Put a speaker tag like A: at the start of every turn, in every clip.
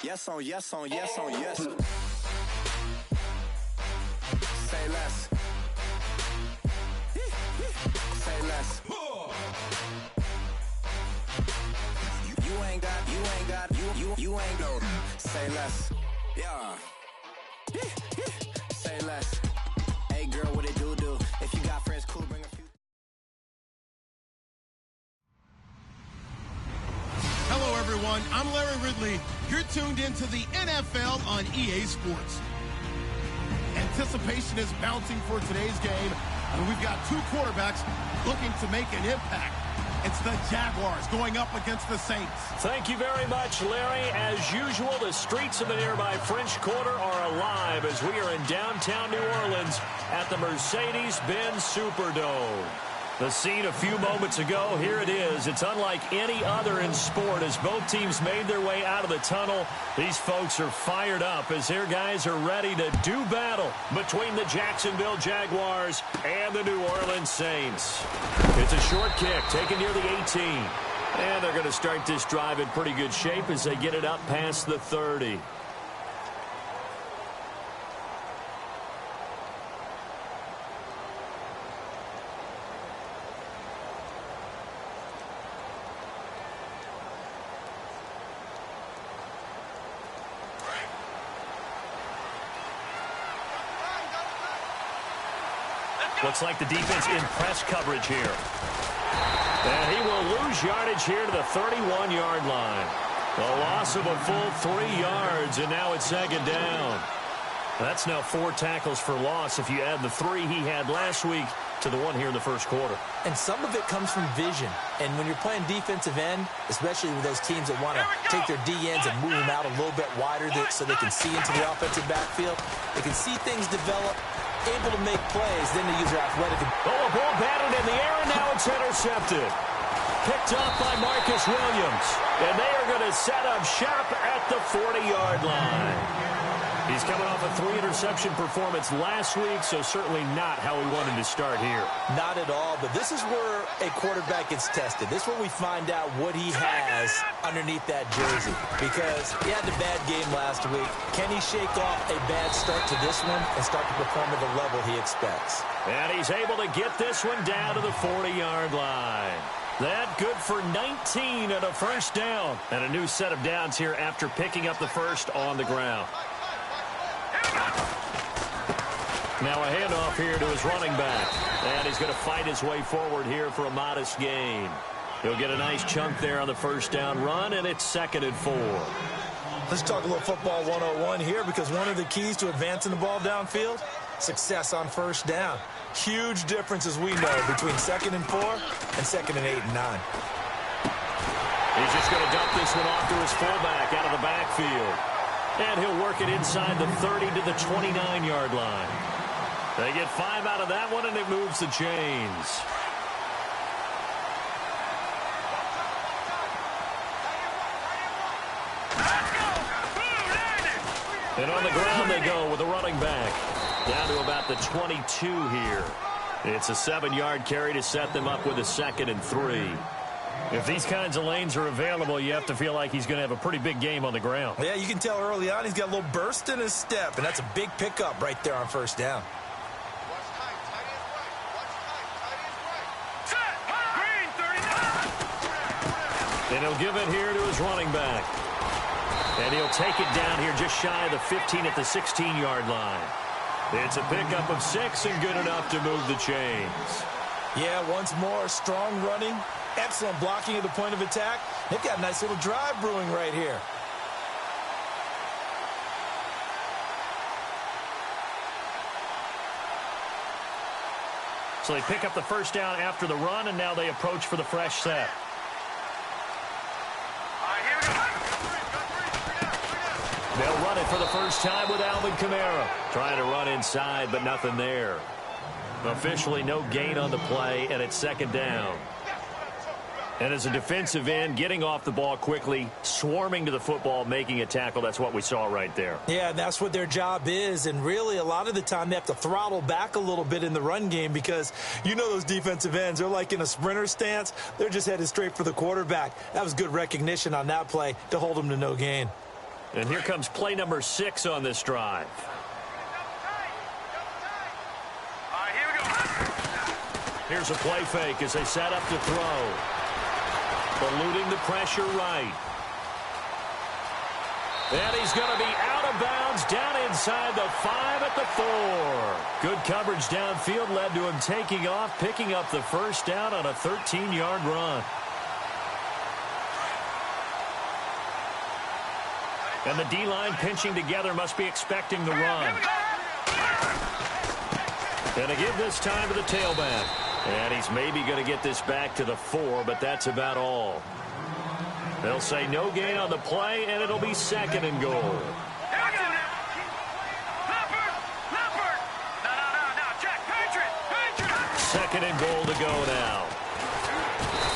A: Yes on yes on yes on yes. Say less. Say less. You ain't no. Say less. Yeah. Say less. Hey girl, what it do? If you got friends, cool, bring a few.
B: Hello, everyone. I'm Larry Ridley. You're tuned into the NFL on EA Sports. Anticipation is mounting for today's game, and we've got two quarterbacks looking to make an impact. It's the Jaguars going up against the Saints.
C: Thank you very much, Larry. As usual, the streets of the nearby French Quarter are alive as we are in downtown New Orleans at the Mercedes-Benz Superdome. The scene a few moments ago, here it is. It's unlike any other in sport as both teams made their way out of the tunnel. These folks are fired up as their guys are ready to do battle between the Jacksonville Jaguars and the New Orleans Saints. It's a short kick taken near the 18. And they're going to start this drive in pretty good shape as they get it up past the 30. Looks like the defense in press coverage here. And he will lose yardage here to the 31-yard line. A loss of a full 3 yards, and now it's second down. That's now 4 tackles for loss if you add the 3 he had last week to the 1 here in the first quarter.
D: And some of it comes from vision. And when you're playing defensive end, especially with those teams that want to take their D-ends and move them out a little bit wider so they can see into the offensive backfield, they can see things develop, able to make plays, then they use their athletic.
C: Oh, a ball batted in the air, and now it's intercepted. Picked off by Marcus Williams. And they are going to set up shop at the 40-yard line. He's coming off a 3-interception performance last week, so certainly not how we wanted to start here.
D: Not at all, but this is where a quarterback gets tested. This is where we find out what he has underneath that jersey. Because he had a bad game last week. Can he shake off a bad start to this one and start to perform at the level he expects?
C: And he's able to get this one down to the 40-yard line. That good for 19 and a first down. And a new set of downs here after picking up the first on the ground. Now a handoff here to his running back. And he's going to fight his way forward here for a modest gain. He'll get a nice chunk there on the first down run, and it's 2nd and 4.
D: Let's talk a little football 101 here, because one of the keys to advancing the ball downfield, success on first down. Huge difference, as we know, between 2nd and 4 and 2nd and 8 and 9.
C: He's just going to dump this one off to his fullback out of the backfield. And he'll work it inside the 30 to the 29-yard line. They get 5 out of that one, and it moves the chains. And on the ground they go with the running back. Down to about the 22 here. It's a 7-yard carry to set them up with a 2nd and 3. If these kinds of lanes are available, you have to feel like he's going to have a pretty big game on the ground.
D: Yeah, you can tell early on he's got a little burst in his step, and that's a big pickup right there on first down.
C: And he'll give it here to his running back. And he'll take it down here just shy of the 15 at the 16-yard line. It's a pickup of 6 and good enough to move the chains.
D: Yeah, once more, strong running, excellent blocking at the point of attack. They've got a nice little drive brewing right here.
C: So they pick up the first down after the run, and now they approach for the fresh set. They'll run it for the first time with Alvin Kamara. Trying to run inside, but nothing there. Officially no gain on the play, and it's 2nd down. And as a defensive end, getting off the ball quickly, swarming to the football, making a tackle, that's what we saw right there.
D: Yeah, that's what their job is. And really, a lot of the time, they have to throttle back a little bit in the run game because you know those defensive ends, they're like in a sprinter stance. They're just headed straight for the quarterback. That was good recognition on that play to hold them to no gain.
C: And here comes play number 6 on this drive. Here's a play fake as they set up to throw. Eluding the pressure right. And he's going to be out of bounds down inside the 5 at the 4. Good coverage downfield led to him taking off, picking up the first down on a 13-yard run. And the D-line pinching together must be expecting the run. And to give this time to the tailback. And he's maybe going to get this back to the 4, but that's about all. They'll say no gain on the play, and it'll be 2nd and goal. Second and goal to go now.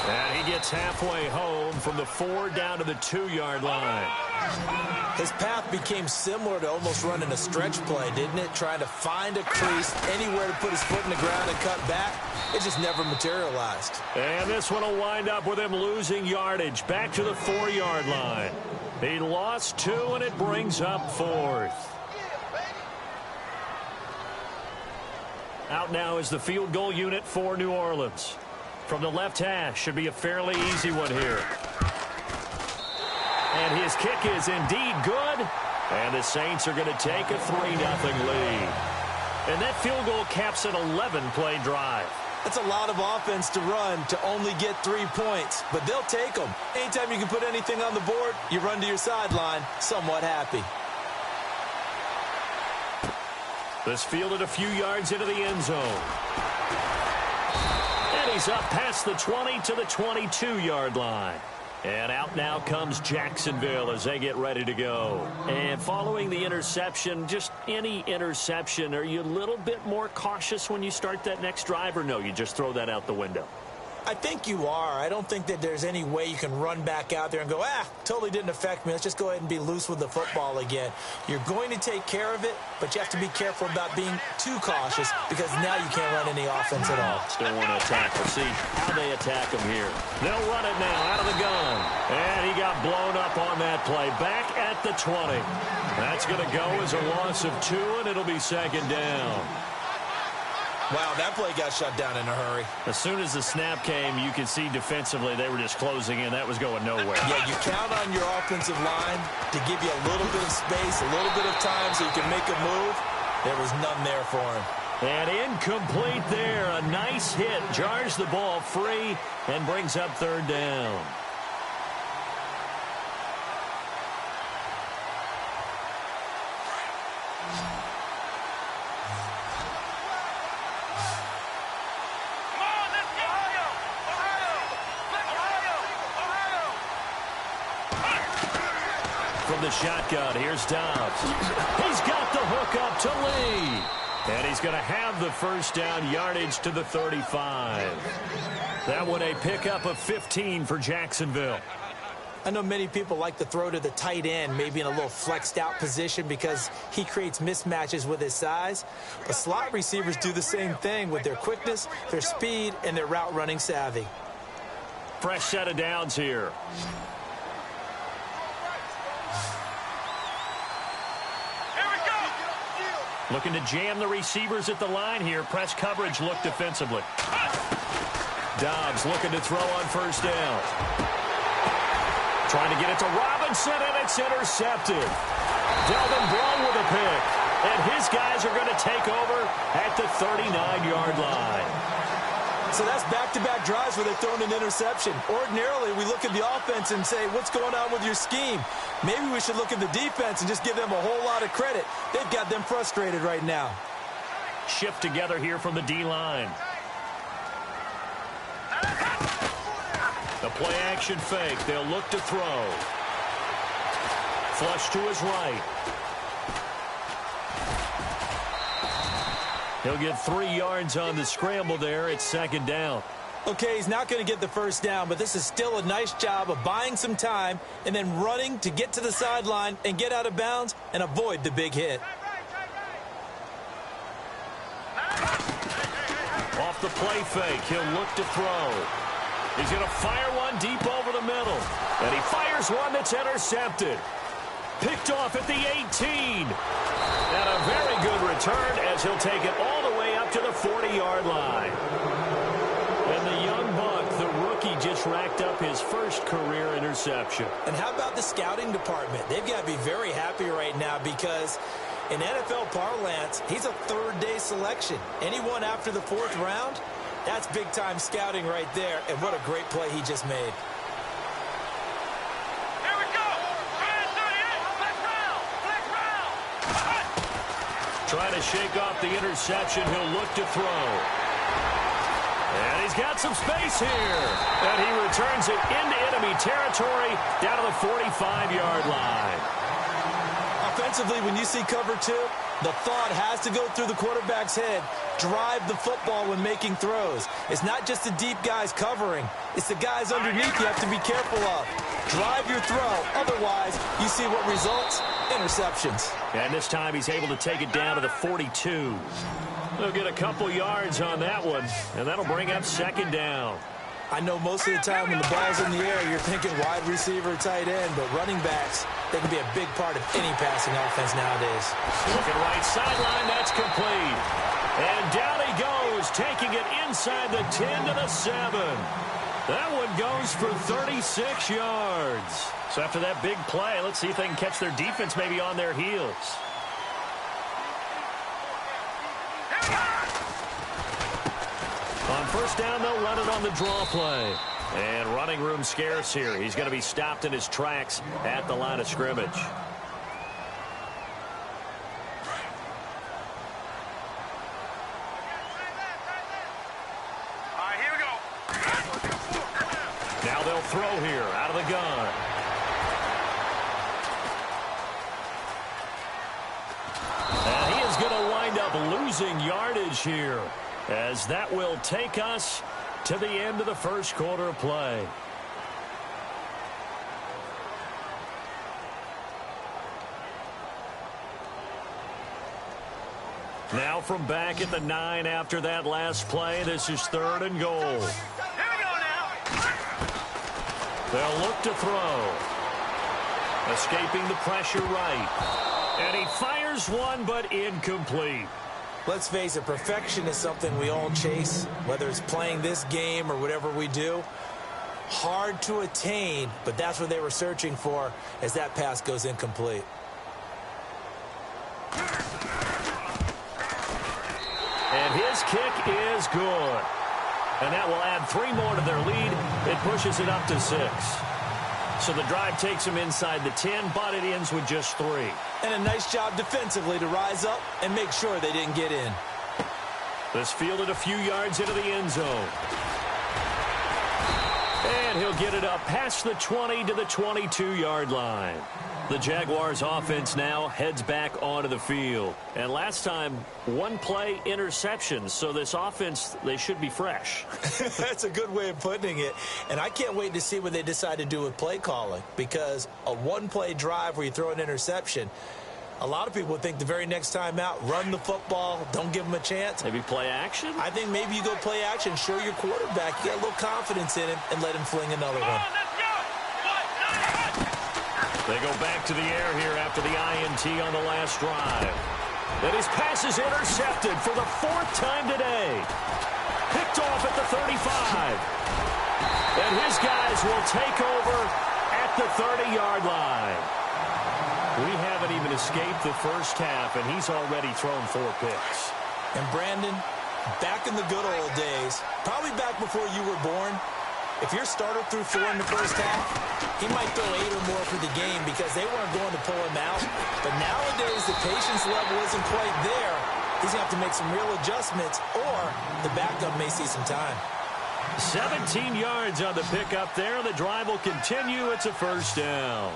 C: And he gets halfway home from the 4 down to the 2-yard line.
D: His path became similar to almost running a stretch play, didn't it? Trying to find a crease, anywhere to put his foot in the ground and cut back. It just never materialized. And
C: this one will wind up with him losing yardage back to the 4-yard line. He lost 2, and it brings up 4th. Out now is the field goal unit for New Orleans. From the left hash, should be a fairly easy one here. And his kick is indeed good. And the Saints are going to take a 3-0 lead. And that field goal caps an 11-play drive.
D: That's a lot of offense to run to only get 3 points, but they'll take them. Anytime you can put anything on the board, you run to your sideline somewhat happy.
C: This fielded a few yards into the end zone. And he's up past the 20 to the 22-yard line. And out now comes Jacksonville as they get ready to go. And following the interception, just any interception, are you a little bit more cautious when you start that next drive, or no, you just throw that out the window?
D: I think you are. I don't think that there's any way you can run back out there and go, totally didn't affect me. Let's just go ahead and be loose with the football again. You're going to take care of it, but you have to be careful about being too cautious because now you can't run any offense at all.
C: Still want to attack. We'll see how they attack him here. They'll run it now out of the gun. And he got blown up on that play. Back at the 20. That's going to go as a loss of 2, and it'll be 2nd down.
D: Wow, that play got shut down in a hurry.
C: As soon as the snap came, you could see defensively they were just closing in. That was going nowhere.
D: Yeah, you count on your offensive line to give you a little bit of space, a little bit of time so you can make a move. There was none there for him.
C: And incomplete there. A nice hit. Jars the ball free and brings up 3rd down. From the shotgun, here's Dobbs. He's got the hook up to Lee. And he's going to have the first down, yardage to the 35. That one a pickup of 15 for Jacksonville.
D: I know many people like to throw to the tight end, maybe in a little flexed out position because he creates mismatches with his size. But slot receivers do the same thing with their quickness, their speed, and their route running savvy.
C: Fresh set of downs here. Looking to jam the receivers at the line here. Press coverage look defensively. Dobbs looking to throw on first down. Trying to get it to Robinson, and it's intercepted. Delvin Brown with a pick. And his guys are going to take over at the 39-yard line.
D: So that's back-to-back drives where they're throwing an interception. Ordinarily, we look at the offense and say, what's going on with your scheme? Maybe we should look at the defense and just give them a whole lot of credit. They've got them frustrated right now.
C: Shift together here from the D-line. The play-action fake. They'll look to throw. Flush to his right. He'll get 3 yards on the scramble there. It's 2nd down.
D: Okay, he's not going to get the first down, but this is still a nice job of buying some time and then running to get to the sideline and get out of bounds and avoid the big hit.
C: Off the play fake, he'll look to throw. He's going to fire one deep over the middle. And he fires one that's intercepted. Picked off at the 18. And a very good return as he'll take it all the way up to the 40-yard line. And the young buck, the rookie, just racked up his first career interception.
D: And how about the scouting department? They've got to be very happy right now because in NFL parlance, he's a third-day selection. Anyone after the fourth round, that's big-time scouting right there. And what a great play he just made.
E: Here we go. 38. Flex round.
C: Trying to shake off the interception. He'll look to throw. And he's got some space here. And he returns it into enemy territory down to the 45-yard line.
D: Offensively, when you see cover two, the thought has to go through the quarterback's head. Drive the football when making throws. It's not just the deep guys covering. It's the guys underneath you have to be careful of. Drive your throw. Otherwise, you see what results? Interceptions.
C: And this time he's able to take it down to the 42. They'll get a couple yards on that one, and that'll bring up second down.
D: I know most of the time when the ball's in the air, you're thinking wide receiver, tight end, but running backs, they can be a big part of any passing offense nowadays.
C: Looking right sideline, that's complete. And down he goes, taking it inside the 10 to the 7. That one goes for 36 yards. So after that big play, let's see if they can catch their defense maybe on their heels. On first down, they'll run it on the draw play. And running room scarce here. He's going to be stopped in his tracks at the line of scrimmage.
E: All right, here we go.
C: Now they'll throw here out of the gun. And he is going to wind up losing yardage here, as that will take us to the end of the first quarter of play. Now from back at the 9 after that last play, this is 3rd and goal.
E: Here we go now.
C: They'll look to throw. Escaping the pressure right. And he fires one, but incomplete.
D: Let's face it, perfection is something we all chase, whether it's playing this game or whatever we do. Hard to attain, but that's what they were searching for as that pass goes incomplete.
C: And his kick is good. And that will add 3 more to their lead. It pushes it up to 6. So the drive takes them inside the 10, but it ends with just 3.
D: And a nice job defensively to rise up and make sure they didn't get in.
C: This fielded a few yards into the end zone. And he'll get it up past the 20 to the 22-yard line. The Jaguars offense now heads back onto the field. And last time, 1 play interception. So this offense, they should be fresh.
D: That's a good way of putting it. And I can't wait to see what they decide to do with play calling. Because a 1-play drive where you throw an interception, a lot of people would think the very next time out, run the football, don't give them a chance.
C: Maybe play action?
D: I think maybe you go play action, show your quarterback, you got a little confidence in him, and let him fling another one.
C: They go back to the air here after the INT on the last drive. And his pass is intercepted for the 4th time today. Picked off at the 35. And his guys will take over at the 30-yard line. We haven't even escaped the first half, and he's already thrown 4 picks.
D: And Brandon, back in the good old days, probably back before you were born, if your starter threw 4 in the first half, he might throw 8 or more for the game because they weren't going to pull him out. But nowadays, the patience level isn't quite there. He's going to have to make some real adjustments, or the backup may see some time.
C: 17 yards on the pickup there. The drive will continue. It's a first down.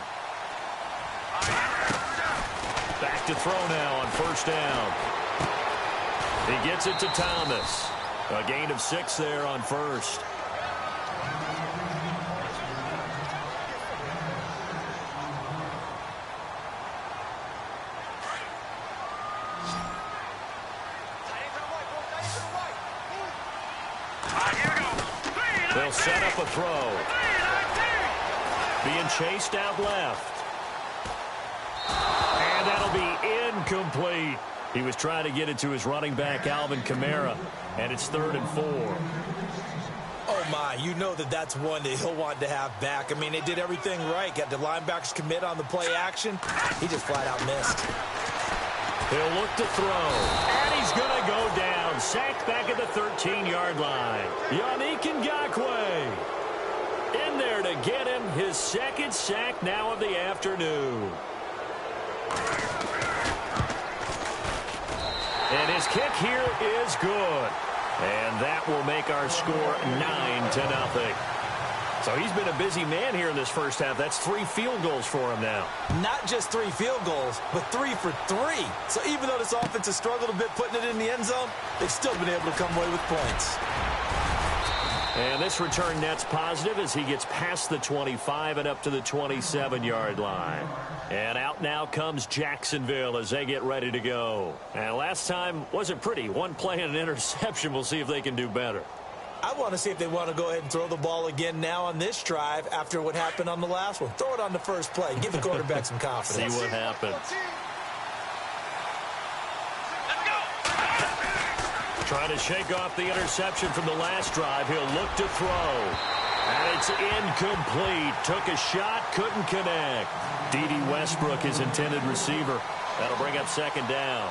C: Back to throw now on first down. He gets it to Thomas. A gain of 6 there on first. They'll set up a throw. Being chased out left. And that'll be incomplete. He was trying to get it to his running back, Alvin Kamara, and it's 3rd and 4.
D: Oh, my, you know that's one that he'll want to have back. I mean, they did everything right. Got the linebackers commit on the play action. He just flat out missed.
C: He'll look to throw, and he's going to go down. Sacked back at the 13-yard line. Akeemdagreat334's in there to get him his 2nd sack now of the afternoon. And his kick here is good. And that will make our score 9-0. So he's been a busy man here in this first half. That's 3 field goals for him now. Not just 3 field goals, but 3 for 3. So even though this offense has struggled a bit putting it in the end zone, they've still been able to come away with points. And this return net's positive as he gets past the 25 and up to the 27-yard line. And out now comes Jacksonville as they get ready to go. And last time wasn't pretty. 1 play and an interception. We'll see if they can do better. I want to see if they want to go ahead and throw the ball again now on this drive after what happened on the last one. Throw it on the first play. Give the quarterback some confidence. See what happens. Trying to shake off the interception from the last drive. He'll look to throw. And it's incomplete. Took a shot, couldn't connect. D.D. Westbrook, his intended receiver. That'll bring up 2nd down.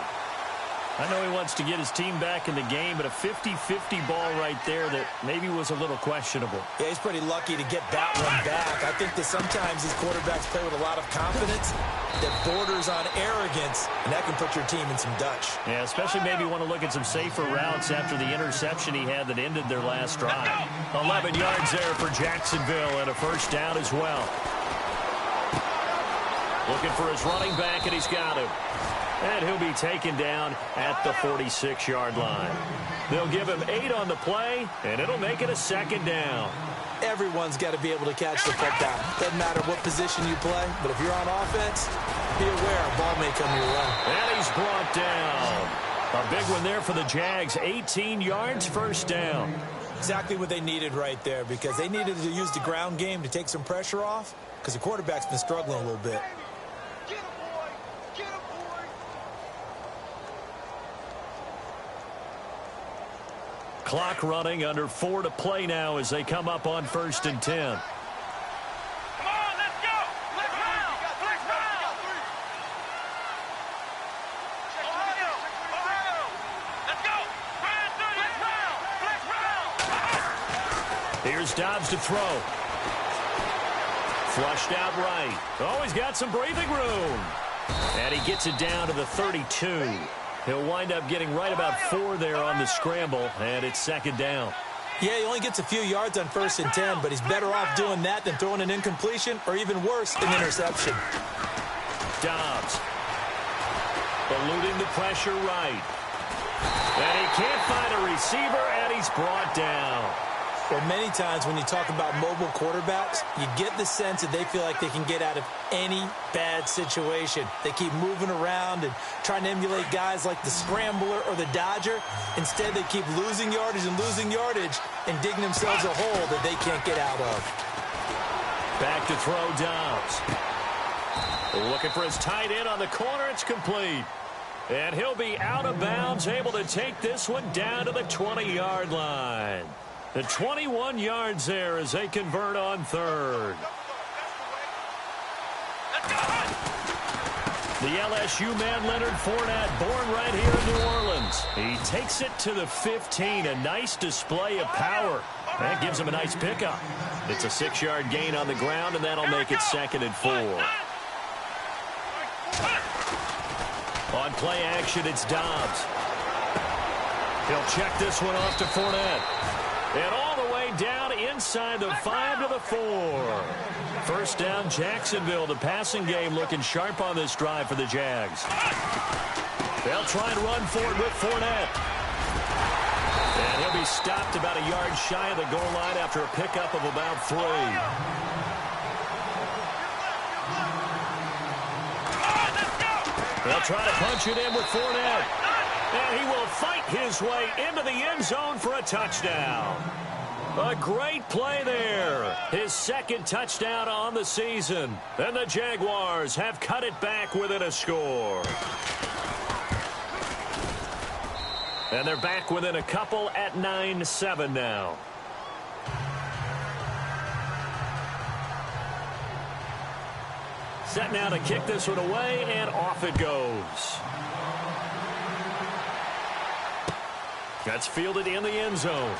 C: I know he wants to get his team back in the game, but a 50-50 ball right there that maybe was a little questionable. Yeah, he's pretty lucky to get that one back. I think that sometimes these quarterbacks play with a lot of confidence that borders on arrogance, and that can put your team in some Dutch. Yeah, especially maybe want to look at some safer routes after the interception he had that ended their last drive. 11 yards there for Jacksonville and a 1st down as well. Looking for his running back, and he's got him. And he'll be taken down at the 46-yard line. They'll give him 8 on the play, and it'll make it a 2nd down. Everyone's got to be able to catch the football. Doesn't matter what position you play, but if you're on offense, be aware a ball may come your way. And he's brought down. A big one there for the Jags. 18 yards, 1st down. Exactly what they needed right there, because they needed to use the ground game to take some pressure off, because the quarterback's been struggling a little bit. Clock running, under 4 to play now as they come up on 1st and 10.
E: Come on, let's go. Let's round. Let's round. Ohio. Let's go. Let's round.
C: Here's Dobbs to throw. Flushed out right. Oh, he's got some breathing room. And he gets it down to the 32. He'll wind up getting right about 4 there on the scramble, and it's 2nd down. Yeah, he only gets a few yards on 1st and 10, but he's better off doing that than throwing an incompletion or even worse, an interception. Dobbs eluding the pressure right. And he can't find a receiver, and he's brought down. Well, many times when you talk about mobile quarterbacks, you get the sense that they feel like they can get out of any bad situation. They keep moving around and trying to emulate guys like the Scrambler or the Dodger. Instead, they keep losing yardage and digging themselves a hole that they can't get out of. Back to throw Dobbs. Looking for his tight end on the corner. It's complete. And he'll be out of bounds, able to take this one down to the 20-yard line. The 21 yards there as they convert on 3rd. The LSU man, Leonard Fournette, born right here in New Orleans. He takes it to the 15, a nice display of power. That gives him a nice pickup. It's a 6-yard gain on the ground, and that'll make it 2nd and 4. On play action, it's Dobbs. He'll check this one off to Fournette. And all the way down inside the 5 to the 4. 1st down, Jacksonville. The passing game looking sharp on this drive for the Jags. They'll try and run for it with Fournette. And he'll be stopped about a yard shy of the goal line after a pickup of about 3. They'll try to punch it in with Fournette. And he will fight his way into the end zone for a touchdown. A great play there. His second touchdown on the season. And the Jaguars have cut it back within a score. And they're back within a couple at 9-7 now. Set now to kick this one away, and off it goes. That's fielded in the end zone.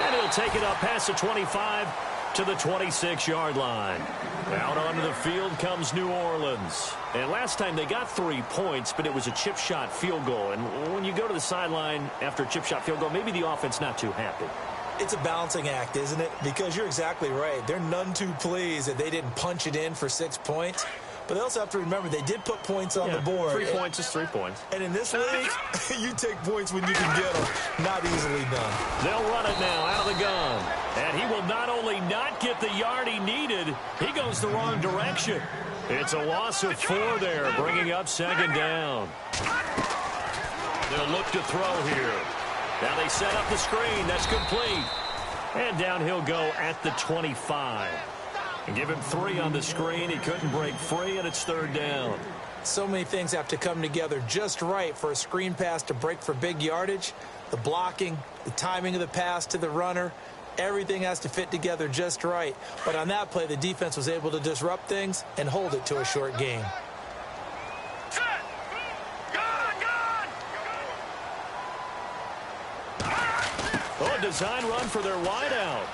C: And he'll take it up past the 25 to the 26-yard line. Out onto the field comes New Orleans. And last time they got 3 points, but it was a chip shot field goal. And when you go to the sideline after a chip shot field goal, maybe the offense not too happy.
D: It's a balancing act, isn't it? Because you're exactly right. They're none too pleased that they didn't punch it in for 6 points. But they also have to remember they did put points on the board.
C: 3 points is 3 points.
D: And in this league, you take points when you can get them. Not easily done.
C: They'll run it now out of the gun. And he will not only not get the yard he needed, he goes the wrong direction. It's a loss of 4 there, bringing up second down. They'll look to throw here. Now they set up the screen. That's complete. And down he'll go at the 25. And give him 3 on the screen. He couldn't break free, and it's third down.
D: So many things have to come together just right for a screen pass to break for big yardage. The blocking, the timing of the pass to the runner, everything has to fit together just right. But on that play, the defense was able to disrupt things and hold it to a short gain.
C: Oh, a design run for their wideout.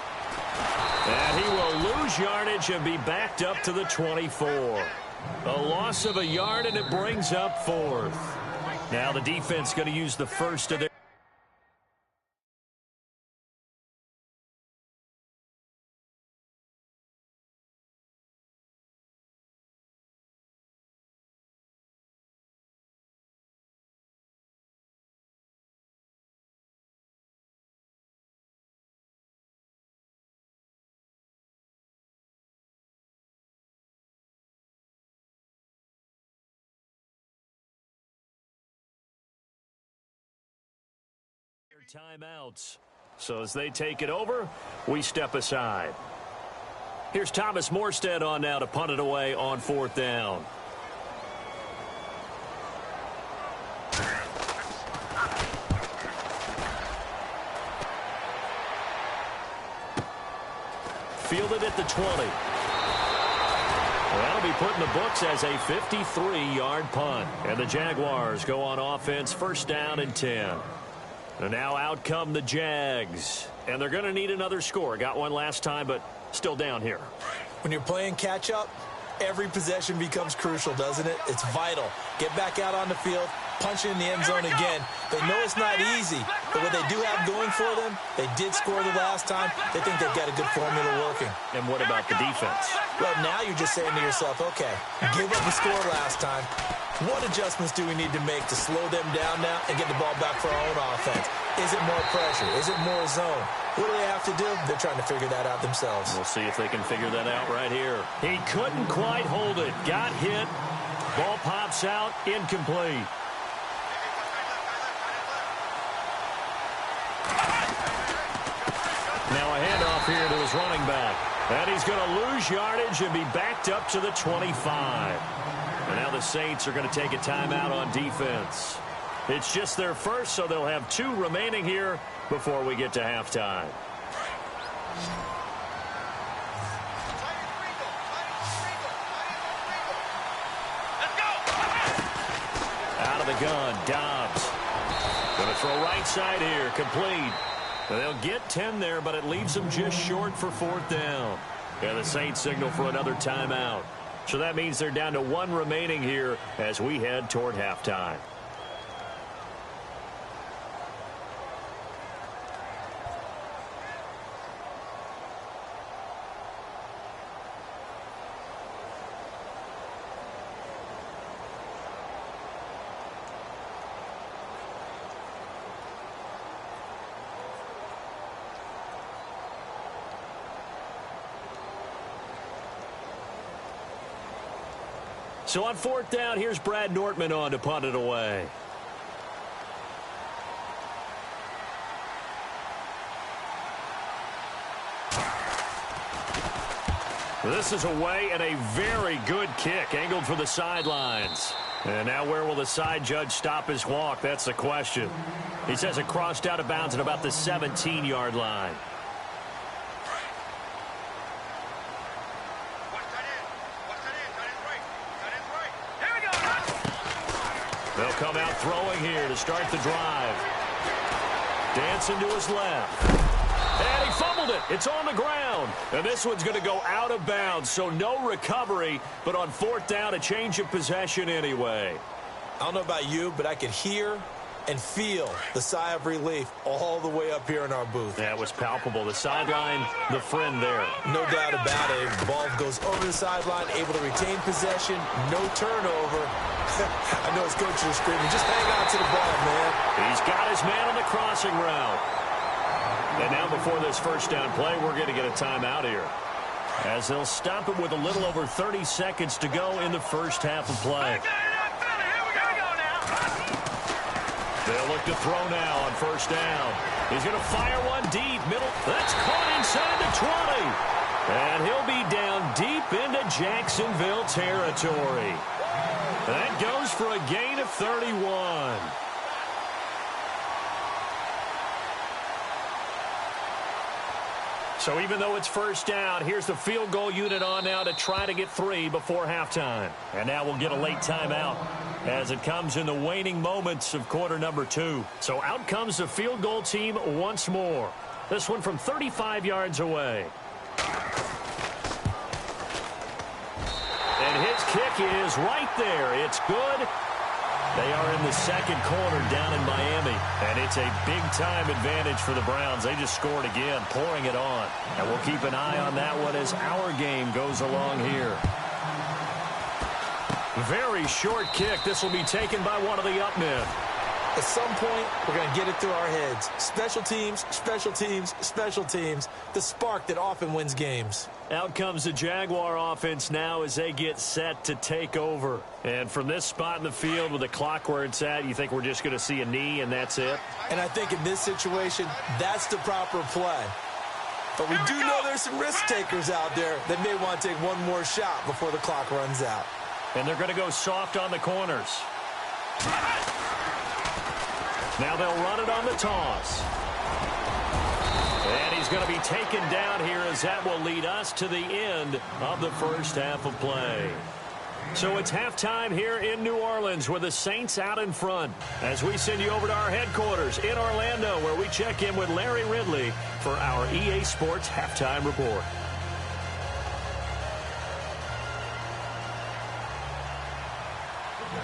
C: And he will lose yardage and be backed up to the 24. A loss of a yard, and it brings up 4th. Now the defense going to use the first of their... timeouts. So as they take it over, we step aside. Here's Thomas Morstead on now to punt it away on 4th down. Fielded at the 20. That'll be put in the books as a 53-yard punt. And the Jaguars go on offense, first down and 10. And now out come the Jags. And they're going to need another score. Got one last time, but still down here.
D: When you're playing catch-up, every possession becomes crucial, doesn't it? It's vital. Get back out on the field, punch it in the end zone again. They know it's not easy, but what they do have going for them, they did score the last time. They think they've got a good formula working.
C: And what about the defense?
D: Well, now you're just saying to yourself, okay, give up the score last time. What adjustments do we need to make to slow them down now and get the ball back for our own offense? Is it more pressure? Is it more zone? What do they have to do? They're trying to figure that out themselves.
C: We'll see if they can figure that out right here. He couldn't quite hold it. Got hit. Ball pops out. Incomplete. Now a handoff here to his running back. And he's going to lose yardage and be backed up to the 25. And now the Saints are going to take a timeout on defense. It's just their first, so they'll have 2 remaining here before we get to halftime. Out of the gun, Dobbs. Going to throw right side here, complete. And they'll get 10 there, but it leaves them just short for 4th down. And the Saints signal for another timeout. So that means they're down to 1 remaining here as we head toward halftime. So on 4th down, here's Brad Nortman on to punt it away. This is away and a very good kick angled for the sidelines. And now where will the side judge stop his walk? That's the question. He says it crossed out of bounds at about the 17-yard line. They'll come out throwing here to start the drive. Dancing to his left. And he fumbled it. It's on the ground. And this one's going to go out of bounds, so no recovery, but on fourth down, a change of possession anyway.
D: I don't know about you, but I could hear and feel the sigh of relief all the way up here in our booth.
C: That was palpable. The sideline, the friend there.
D: No doubt about it. The ball goes over the sideline, able to retain possession, no turnover. I know his coaches are screaming, just hang on to the ball, man.
C: He's got his man on the crossing route. And now before this first down play, we're going to get a timeout here, as they'll stop it with a little over 30 seconds to go in the first half of play. They'll look to throw now on first down. He's going to fire one deep, middle. That's caught inside the 20. And he'll be down deep into Jacksonville territory. That goes for a gain of 31. So even though it's first down, here's the field goal unit on now to try to get 3 before halftime. And now we'll get a late timeout as it comes in the waning moments of quarter number 2. So out comes the field goal team once more. This one from 35 yards away. And his kick is right there. It's good. They are in the second quarter down in Miami, and it's a big-time advantage for the Browns. They just scored again, pouring it on. And we'll keep an eye on that one as our game goes along here. Very short kick. This will be taken by one of the up men.
D: At some point, we're going to get it through our heads. Special teams, special teams, special teams. The spark that often wins games.
C: Out comes the Jaguar offense now as they get set to take over. And from this spot in the field with the clock where it's at, you think we're just going to see a knee and that's it?
D: And I think in this situation, that's the proper play. But we do know there's some risk takers out there that may want to take one more shot before the clock runs out.
C: And they're going to go soft on the corners. Now they'll run it on the toss. And he's going to be taken down here as that will lead us to the end of the first half of play. So it's halftime here in New Orleans with the Saints out in front as we send you over to our headquarters in Orlando where we check in with Larry Ridley for our EA Sports Halftime Report.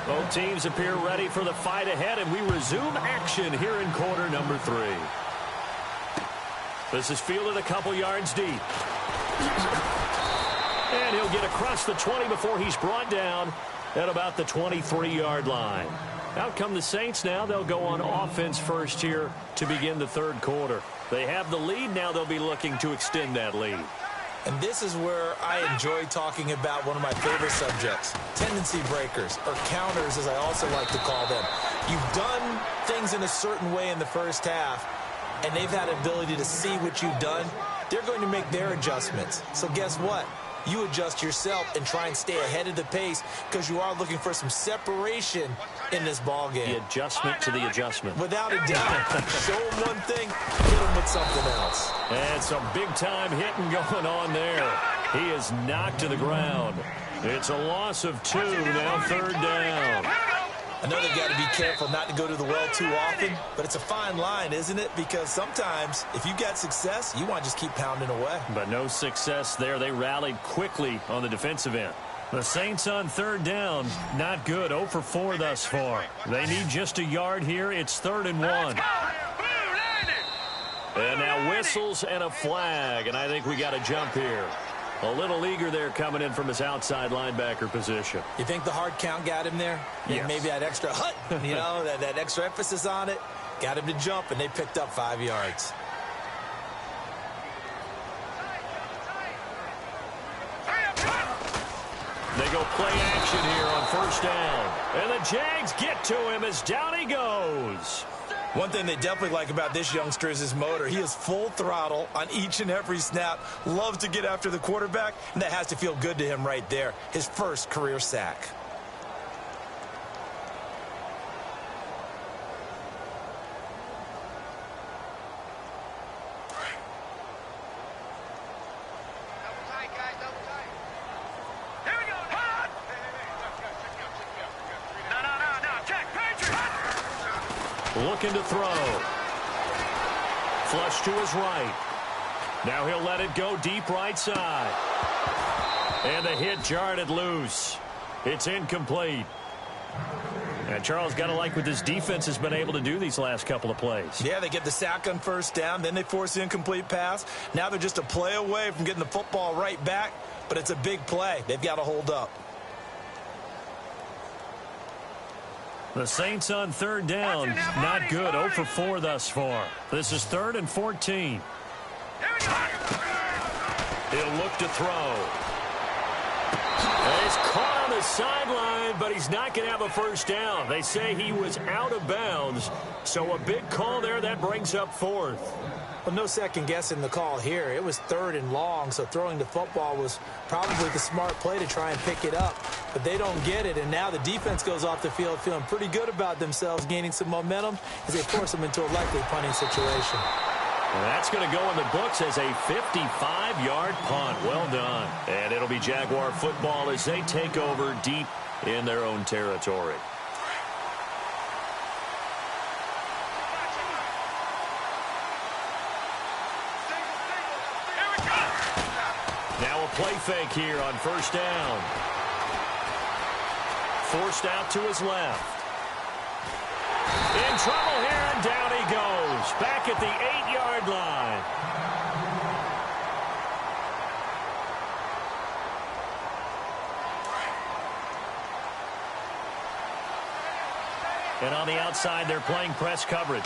C: Both teams appear ready for the fight ahead, and we resume action here in quarter number 3. This is fielded a couple yards deep. And he'll get across the 20 before he's brought down at about the 23-yard line. Out come the Saints now. They'll go on offense first here to begin the third quarter. They have the lead. Now they'll be looking to extend that lead.
D: And this is where I enjoy talking about one of my favorite subjects, tendency breakers, or counters as I also like to call them. You've done things in a certain way in the first half, and they've had ability to see what you've done. They're going to make their adjustments. So guess what? You adjust yourself and try and stay ahead of the pace because you are looking for some separation in this ball game.
C: The adjustment to the adjustment.
D: Without a doubt. Show them one thing, hit them with something else.
C: And some big-time hitting going on there. He is knocked to the ground. It's a loss of 2, now third down.
D: I know they've got to be careful not to go to the well too often, but it's a fine line, isn't it? Because sometimes, if you got success, you want to just keep pounding away.
C: But no success there. They rallied quickly on the defensive end. The Saints on third down, not good. 0 for 4 thus far. They need just a yard here. It's 3rd and 1. And now whistles and a flag, and I think we got a jump here. A little eager there coming in from his outside linebacker position.
D: You think the hard count got him there?
C: Yes.
D: Maybe that extra hut, you know, that extra emphasis on it. Got him to jump, and they picked up 5 yards.
C: They go play action here on first down. And the Jags get to him as down he goes.
D: One thing they definitely like about this youngster is his motor. He is full throttle on each and every snap, loves to get after the quarterback, and that has to feel good to him right there. His first career sack.
C: Looking to throw. Flush to his right. Now he'll let it go deep right side. And the hit jarred it loose. It's incomplete. And Charles, got to like what this defense has been able to do these last couple of plays.
D: Yeah, they get the sack on first down, then they force the incomplete pass. Now they're just a play away from getting the football right back, but it's a big play. They've got to hold up.
C: The Saints on third down, not good. 0 for 4 thus far. This is 3rd and 14. He'll look to throw. And he's caught on the sideline, but he's not going to have a first down. They say he was out of bounds, so a big call there that brings up 4th.
D: Well, no second guessing the call here. It was 3rd and long, so throwing the football was probably the smart play to try and pick it up. But they don't get it, and now the defense goes off the field feeling pretty good about themselves, gaining some momentum as they force them into a likely punting situation.
C: And that's going to go in the books as a 55-yard punt. Well done. And it'll be Jaguar football as they take over deep in their own territory. Now a play fake here on first down. Forced out to his left. In trouble here, and down he goes. Back at the 8-yard line. And on the outside, they're playing press coverage.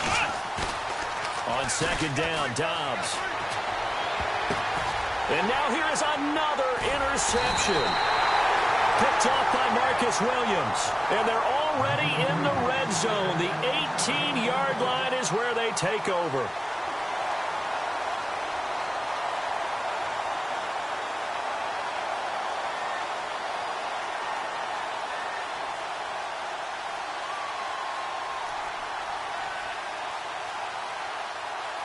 C: On second down, Dobbs. And now here is another interception. Picked off by Marcus Williams. And they're already in the red zone. The 18-yard line is where they take over.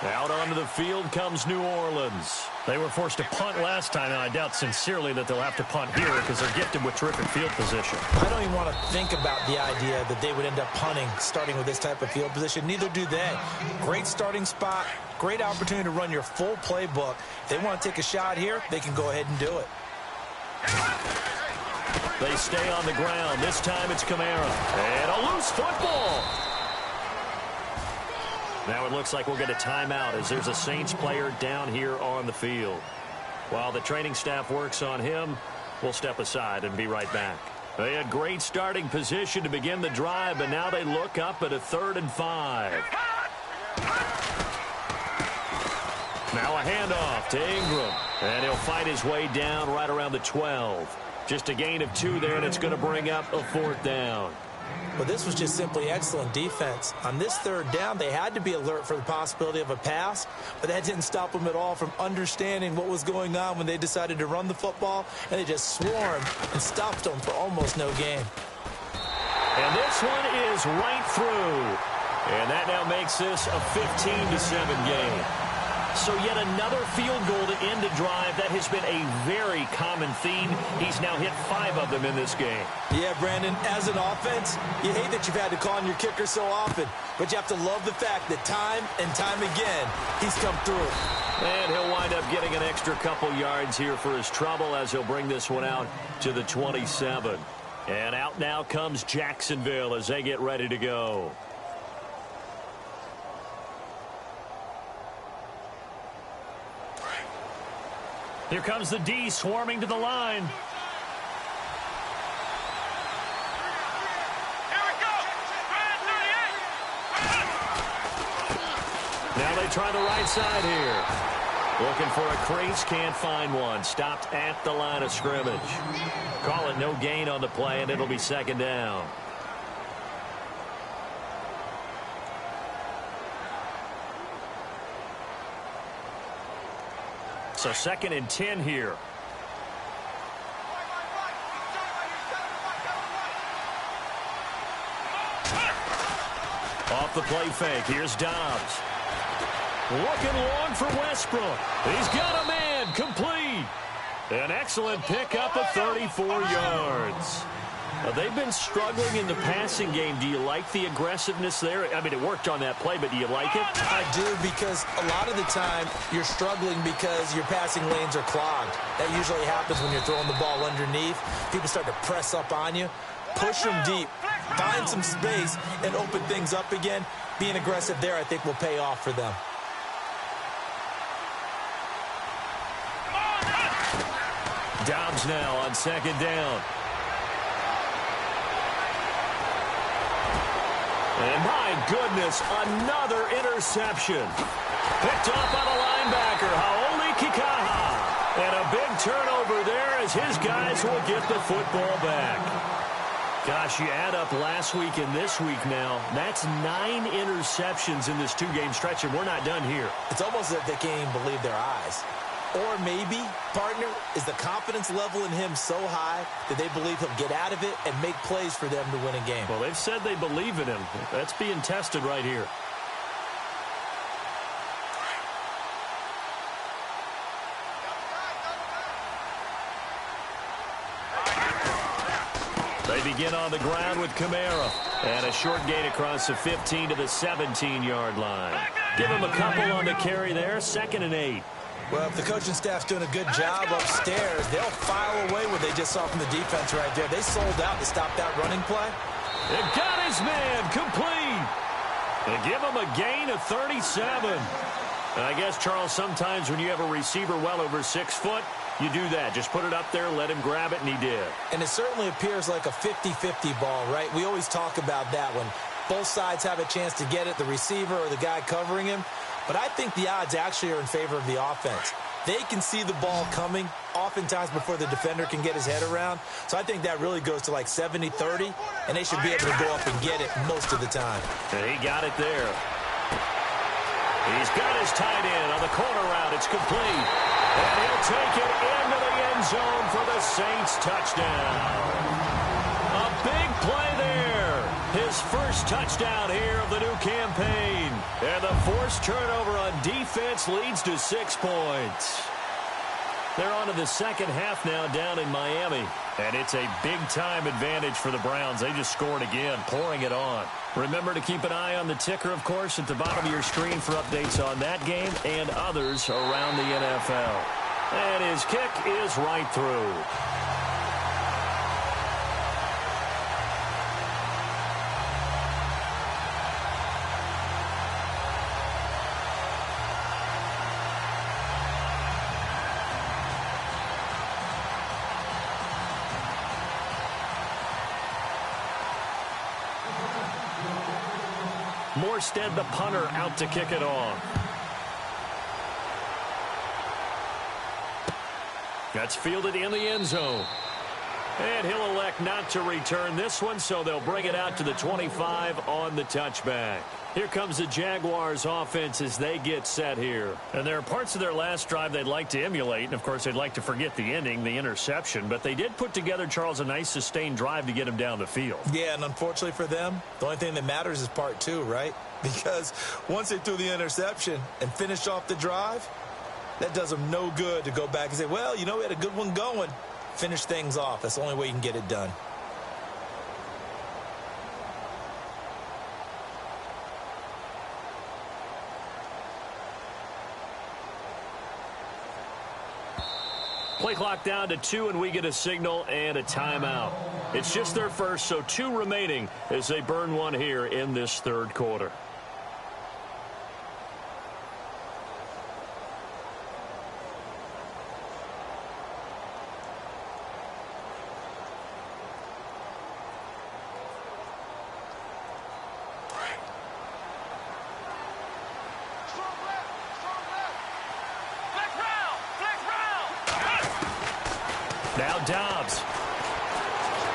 C: Out onto the field comes New Orleans. They were forced to punt last time, and I doubt sincerely that they'll have to punt here because they're gifted with terrific field position.
D: I don't even want to think about the idea that they would end up punting starting with this type of field position. Neither do they. Great starting spot, great opportunity to run your full playbook. If they want to take a shot here, they can go ahead and do it.
C: They stay on the ground. This time it's Kamara. And a loose football. Now it looks like we'll get a timeout as there's a Saints player down here on the field. While the training staff works on him, we'll step aside and be right back. They had great starting position to begin the drive, but now they look up at a 3rd and 5. Now a handoff to Ingram, and he'll fight his way down right around the 12. Just a gain of 2 there, and it's going to bring up a 4th down.
D: Well, this was just simply excellent defense. On this 3rd down, they had to be alert for the possibility of a pass, but that didn't stop them at all from understanding what was going on when they decided to run the football, and they just swarmed and stopped them for almost no gain.
C: And this one is right through. And that now makes this a 15-7 game. So yet another field goal to end a drive. That has been a very common theme. He's now hit 5 of them in this game.
D: Yeah, Brandon, as an offense, you hate that you've had to call on your kicker so often, but you have to love the fact that time and time again, he's come through.
C: And he'll wind up getting an extra couple yards here for his trouble as he'll bring this one out to the 27. And out now comes Jacksonville as they get ready to go. Here comes the D swarming to the line.
E: Here we go.
C: Now they try the right side here. Looking for a crease, can't find one. Stopped at the line of scrimmage. Call it no gain on the play, and it'll be 2nd down. So 2nd and 10 here. Off the play fake. Here's Dobbs. Looking long for Westbrook. He's got a man. Complete. An excellent pickup of 34 yards. They've been struggling in the passing game. Do you like the aggressiveness there? I mean, it worked on that play, but do you like it?
D: I do, because a lot of the time you're struggling because your passing lanes are clogged. That usually happens when you're throwing the ball underneath. People start to press up on you. Push them deep. Find some space and open things up again. Being aggressive there, I think, will pay off for them.
C: Dobbs now on 2nd down. And my goodness, another interception. Picked off by the linebacker, Haoli Kikaha. And a big turnover there as his guys will get the football back. Gosh, you add up last week and this week now, that's 9 interceptions in this 2-game stretch, and we're not done here.
D: It's almost as if they can't even believe their eyes. Or maybe, partner, is the confidence level in him so high that they believe he'll get out of it and make plays for them to win a game.
C: Well, they've said they believe in him. That's being tested right here. They begin on the ground with Kamara. And a short gain across the 15 to the 17-yard line. Give him a couple on the carry there. 2nd and 8.
D: Well, if the coaching staff's doing a good job upstairs, they'll file away what they just saw from the defense right there. They sold out to stop that running play.
C: It got his man complete. They give him a gain of 37. And I guess, Charles, sometimes when you have a receiver well over 6 foot, you do that. Just put it up there, let him grab it, and he did.
D: And it certainly appears like a 50-50 ball, right? We always talk about that when both sides have a chance to get it, the receiver or the guy covering him. But I think the odds actually are in favor of the offense. They can see the ball coming oftentimes before the defender can get his head around. So I think that really goes to like 70-30, and they should be able to go up and get it most of the time.
C: And he got it there. He's got his tight end on the corner route. It's complete. And he'll take it into the end zone for the Saints touchdown. A big play there. His first touchdown here of the new campaign. And the forced turnover on defense leads to 6 points. They're on to the second half now down in Miami. And it's a big-time advantage for the Browns. They just scored again, pouring it on. Remember to keep an eye on the ticker, of course, at the bottom of your screen for updates on that game and others around the NFL. And his kick is right through. Morstead, the punter, out to kick it off. That's fielded in the end zone. And he'll elect not to return this one, so they'll bring it out to the 25 on the touchback. Here comes the Jaguars offense as they get set here. And there are parts of their last drive they'd like to emulate. And, of course, they'd like to forget the ending, the interception. But they did put together, Charles, a nice sustained drive to get him down the field.
D: Yeah, and unfortunately for them, the only thing that matters is part 2, right? Because once they threw the interception and finished off the drive, that does them no good to go back and say, well, you know, we had a good one going. Finish things off. That's the only way you can get it done.
C: Play clock down to 2, and we get a signal and a timeout. It's just their first, so 2 remaining as they burn one here in this third quarter. Now Dobbs.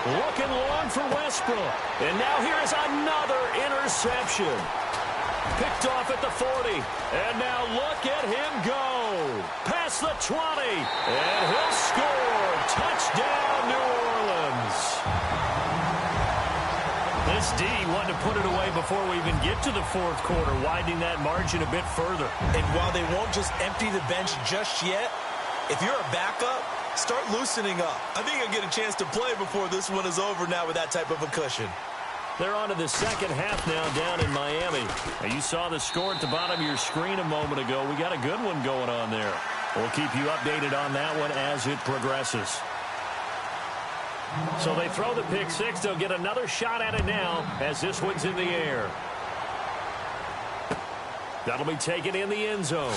C: Looking long for Westbrook. And now here is another interception. Picked off at the 40. And now look at him go. Past the 20. And he'll score. Touchdown, New Orleans. This D wanted to put it away before we even get to the fourth quarter, widening that margin a bit further.
D: And while they won't just empty the bench just yet, if you're a backup, start loosening up. I think you'll get a chance to play before this one is over now with that type of a cushion.
C: They're on to the second half now down in Miami. Now, you saw the score at the bottom of your screen a moment ago. We got a good one going on there. We'll keep you updated on that one as it progresses. So they throw the pick six. They'll get another shot at it now as this one's in the air. That'll be taken in the end zone.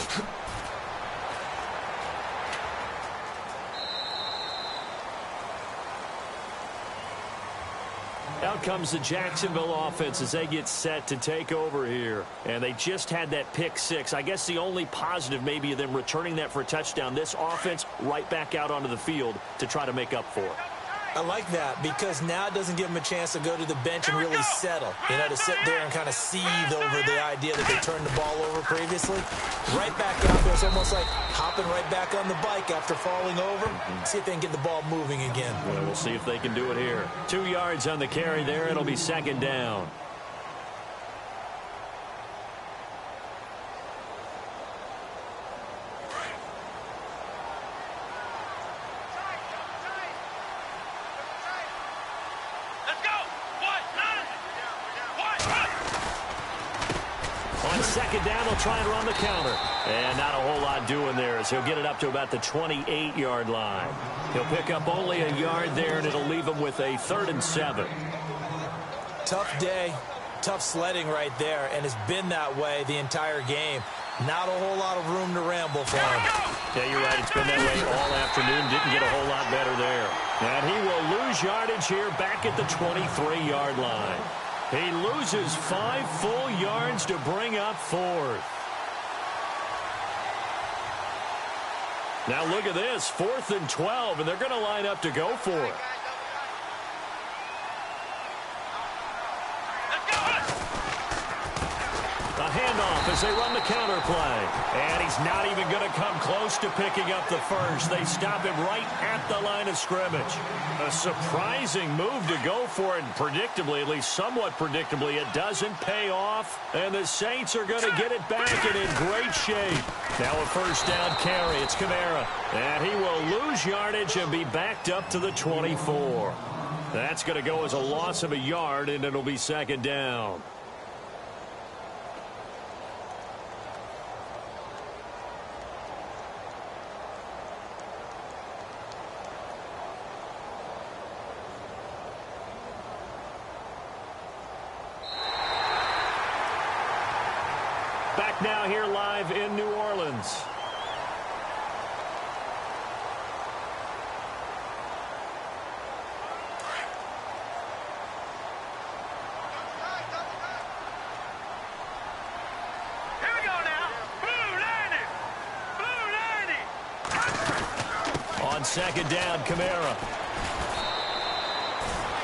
C: Out comes the Jacksonville offense as they get set to take over here. And they just had that pick six. I guess the only positive maybe of them returning that for a touchdown. This offense right back out onto the field to try to make up for it.
D: I like that because now it doesn't give them a chance to go to the bench and really settle. You know, to sit there and kind of seethe over the idea that they turned the ball over previously. Right back out there. It's almost like hopping right back on the bike after falling over. See if they can get the ball moving again.
C: Well, we'll see if they can do it here. 2 yards on the carry there. It'll be second down. Second down, they'll try and run the counter. And not a whole lot doing there as he'll get it up to about the 28-yard line. He'll pick up only a yard there, and it'll leave him with a 3rd and 7.
D: Tough day, tough sledding right there, and it's been that way the entire game. Not a whole lot of room to ramble for him.
C: Yeah, you're right. It's been that way all afternoon. Didn't get a whole lot better there. And he will lose yardage here back at the 23-yard line. He loses 5 full yards to bring up 4th. Now look at this, 4th and 12, and they're going to line up to go for it. A handoff as they run the counter play. And he's not even going to come close to picking up the first. They stop him right at the line of scrimmage. A surprising move to go for it, and predictably, at least somewhat predictably, it doesn't pay off. And the Saints are going to get it back and in great shape. Now a first down carry. It's Kamara. And he will lose yardage and be backed up to the 24. That's going to go as a loss of a yard, and it'll be second down. Back now here live in New Orleans.
E: Here we go now. Blue 90.
C: On second down, Kamara.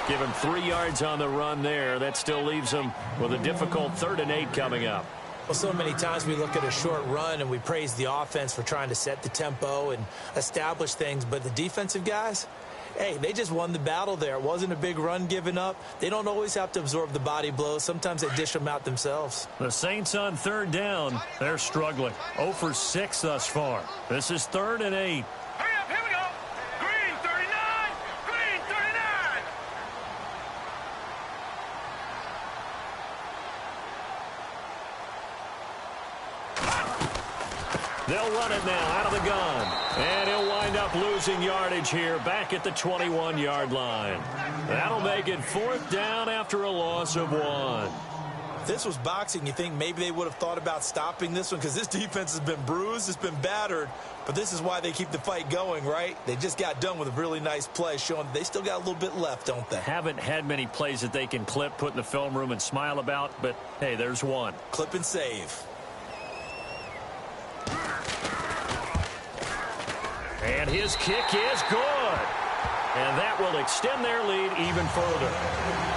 C: Give him 3 yards on the run there. That still leaves him with a difficult 3rd and 8 coming up.
D: Well, so many times we look at a short run and we praise the offense for trying to set the tempo and establish things. But the defensive guys, hey, they just won the battle there. It wasn't a big run given up. They don't always have to absorb the body blows. Sometimes they dish them out themselves.
C: The Saints on 3rd down. They're struggling. 0 for 6 thus far. This is 3rd and 8.
E: Hurry up, here we go. Green 39. Green 39.
C: They'll run it now out of the gun. And he'll wind up losing yardage here back at the 21-yard line. That'll make it 4th down after a loss of 1.
D: If this was boxing, you think maybe they would have thought about stopping this one because this defense has been bruised, it's been battered, but this is why they keep the fight going, right? They just got done with a really nice play showing they still got a little bit left, don't they?
C: Haven't had many plays that they can clip, put in the film room and smile about, but hey, there's one.
D: Clip and save.
C: And his kick is good. And that will extend their lead even further.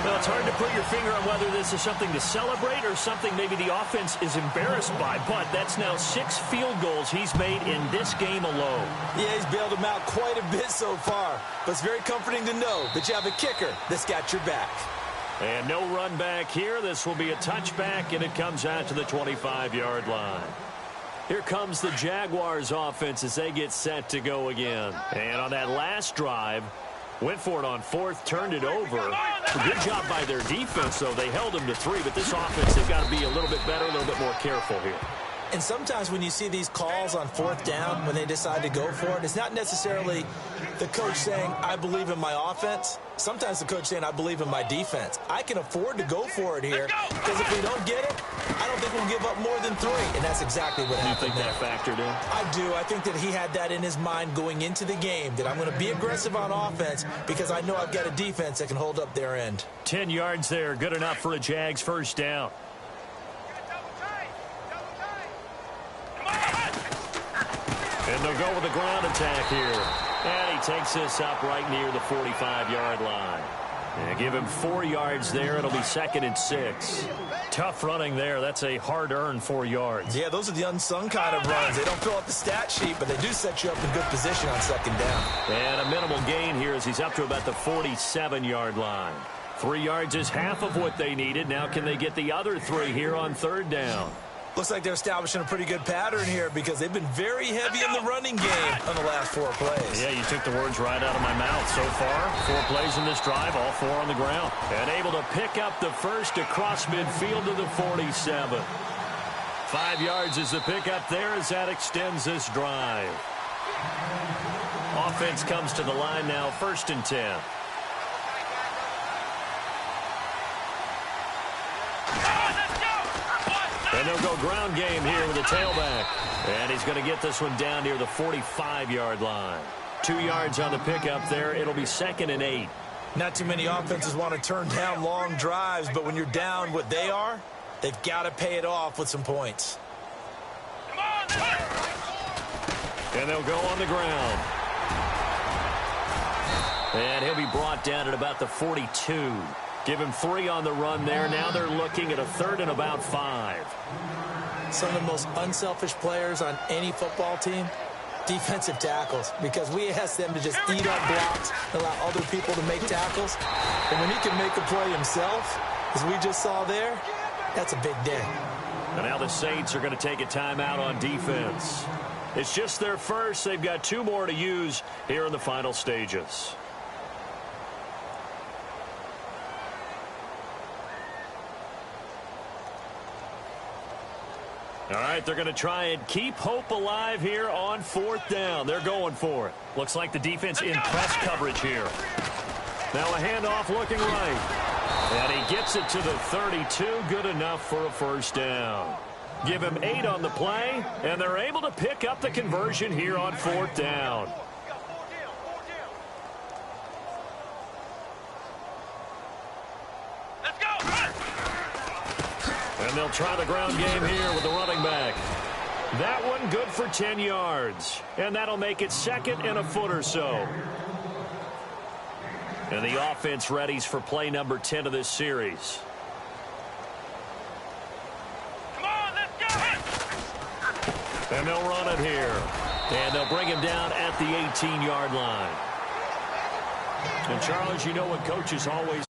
C: Well, it's hard to put your finger on whether this is something to celebrate or something maybe the offense is embarrassed by, but that's now 6 field goals he's made in this game alone.
D: Yeah, he's bailed them out quite a bit so far, but it's very comforting to know that you have a kicker that's got your back.
C: And no run back here. This will be a touchback, and it comes out to the 25-yard line. Here comes the Jaguars offense as they get set to go again. And on that last drive, went for it on 4th, turned it over. Good job by their defense, though. They held them to 3, but this offense, they've got to be a little bit better, a little bit more careful here.
D: And sometimes when you see these calls on 4th down, when they decide to go for it, it's not necessarily the coach saying, I believe in my offense. Sometimes the coach saying, I believe in my defense. I can afford to go for it here because if we don't get it, I don't think we'll give up more than 3. And that's exactly what happened.
C: You think that factored in?
D: I do. I think that he had that in his mind going into the game, that I'm going to be aggressive on offense because I know I've got a defense that can hold up their end.
C: 10 yards there. Good enough for a Jags first down. And they'll go with a ground attack here. And he takes this up right near the 45-yard line. And give him 4 yards there. It'll be 2nd and 6. Tough running there. That's a hard-earned 4 yards.
D: Yeah, those are the unsung kind of runs. They don't fill out the stat sheet, but they do set you up in good position on 2nd down.
C: And a minimal gain here as he's up to about the 47-yard line. 3 yards is half of what they needed. Now can they get the other 3 here on 3rd down?
D: Looks like they're establishing a pretty good pattern here because they've been very heavy in the running game on the last 4 plays.
C: Yeah, you took the words right out of my mouth. So far, 4 plays in this drive, all 4 on the ground. And able to pick up the first across midfield to the 47. 5 yards is the pickup there as that extends this drive. Offense comes to the line now, 1st and 10. And they'll go ground game here with a tailback. And he's going to get this one down near the 45-yard line. 2 yards on the pickup there. It'll be 2nd and 8.
D: Not too many offenses want to turn down long drives, but when you're down what they are, they've got to pay it off with some points.
C: And they'll go on the ground. And he'll be brought down at about the 42. Give him 3 on the run there. Now they're looking at a 3rd and about 5.
D: Some of the most unselfish players on any football team, defensive tackles, because we ask them to just eat up blocks and allow other people to make tackles. And when he can make a play himself, as we just saw there, that's a big day.
C: And now the Saints are going to take a timeout on defense. It's just their first. They've got 2 more to use here in the final stages. All right, they're going to try and keep hope alive here on 4th down. They're going for it. Looks like the defense in press coverage here. Now a handoff looking right. And he gets it to the 32. Good enough for a first down. Give him 8 on the play, and they're able to pick up the conversion here on 4th down. And they'll try the ground game here with the running back. That one good for 10 yards. And that'll make it 2nd and a foot or so. And the offense readies for play number 10 of this series.
E: Come on, let's go!
C: And they'll run it here. And they'll bring him down at the 18-yard line. And, Charles, you know what coaches always